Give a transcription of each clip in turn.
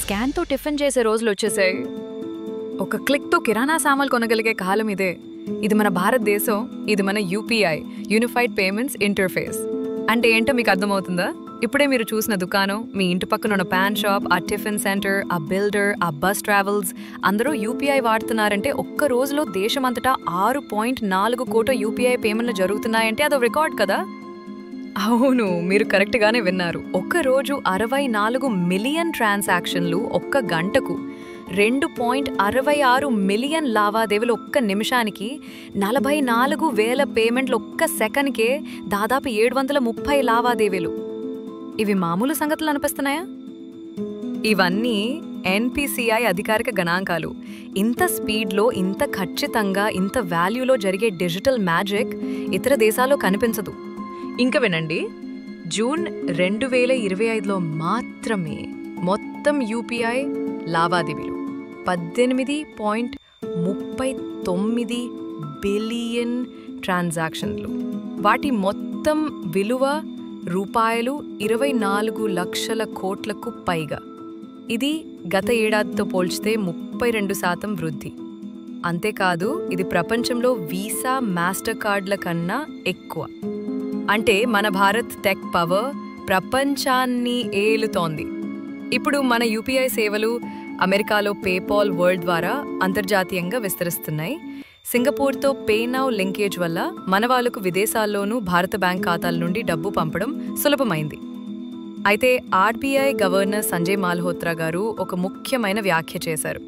స్కాన్తో tiffin చేసే రోజులు వచ్చేసాయి. ఒక క్లిక్తో కిరాణా సామాన్లు కొనగలిగే కాలం ఇదే. ఇది మన భారతదేశం, ఇది మన యూపీఐ, యూనిఫైడ్ పేమెంట్స్ ఇంటర్ఫేస్. అంటే ఏంటో మీకు అర్థమవుతుందా? ఇప్పుడే మీరు చూసిన దుకాణం, మీ ఇంటి పక్కన ఉన్న పాన్ షాప్, ఆ టిఫిన్ సెంటర్, ఆ బిల్డర్, ఆ బస్ ట్రావెల్స్ అందరూ యూపీఐ వాడుతున్నారంటే ఒక్క రోజులో దేశమంతటా 6.4 కోట్ల యూపీఐ పేమెంట్లు జరుగుతున్నాయంటే అదో రికార్డ్ కదా. అవును, మీరు కరెక్ట్గానే విన్నారు. ఒక్కరోజు 64 మిలియన్ ట్రాన్సాక్షన్లు, ఒక్క గంటకు 2.66 మిలియన్ లావాదేవీలు, ఒక్క నిమిషానికి 44,000 పేమెంట్లు, ఒక్క సెకండ్కే దాదాపు 730 లావాదేవీలు. ఇవి మామూలు సంగతులు అనిపిస్తున్నాయా? ఇవన్నీ ఎన్పిసిఐ అధికారిక గణాంకాలు. ఇంత స్పీడ్లో, ఇంత ఖచ్చితంగా, ఇంత వాల్యూలో జరిగే డిజిటల్ మ్యాజిక్ ఇతర దేశాల్లో కనిపించదు. ఇంకా వినండి, జూన్ 2025లో మాత్రమే మొత్తం యూపీఐ లావాదేవీలు 18.39 బిలియన్ ట్రాన్సాక్షన్లు. వాటి మొత్తం విలువ రూపాయలు 24 లక్షల కోట్లకు పైగా. ఇది గత ఏడాదితో పోల్చితే 32% వృద్ధి. అంతేకాదు, ఇది ప్రపంచంలో వీసా, మాస్టర్ కార్డుల కన్నా ఎక్కువ. అంటే మన భారత్ టెక్ పవర్ ప్రపంచాన్ని ఏలుతోంది. ఇప్పుడు మన యూపీఐ సేవలు అమెరికాలో పేపాల్ వరల్డ్ ద్వారా అంతర్జాతీయంగా విస్తరిస్తున్నాయి. సింగపూర్తో పేనౌ లింకేజ్ వల్ల మన వాళ్లకు విదేశాల్లోనూ భారత బ్యాంక్ ఖాతాల నుండి డబ్బు పంపడం సులభమైంది. అయితే ఆర్బీఐ గవర్నర్ సంజయ్ మాల్హోత్రా గారు ఒక ముఖ్యమైన వ్యాఖ్య చేశారు.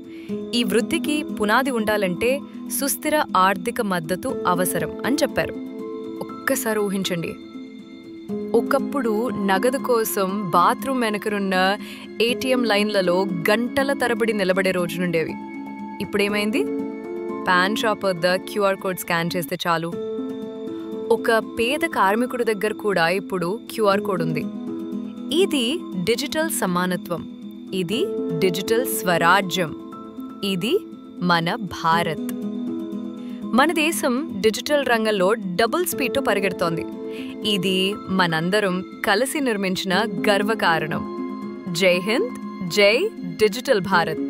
ఈ వృద్ధికి పునాది ఉండాలంటే సుస్థిర ఆర్థిక మద్దతు అవసరం అని చెప్పారు. ఒక్కసారి ఊహించండి, ఒకప్పుడు నగదు కోసం బాత్రూమ్ వెనకరున్న ఏటీఎం లైన్లలో గంటల తరబడి నిలబడే రోజులుండేవి. ఇప్పుడేమైంది? పాన్ షాప్ వద్ద క్యూఆర్ కోడ్ స్కాన్ చేస్తే చాలు. ఒక పేద కార్మికుడి దగ్గర కూడా ఇప్పుడు క్యూఆర్ కోడ్ ఉంది. ఇది డిజిటల్ సమానత్వం, ఇది డిజిటల్ స్వరాజ్యం, ఇది మన భారత్. మన దేశం డిజిటల్ రంగంలో డబుల్ స్పీడ్తో పరిగెడుతోంది. ఇది మనందరం కలిసి నిర్మించిన గర్వకారణం. జై హింద్, జై డిజిటల్ భారత్.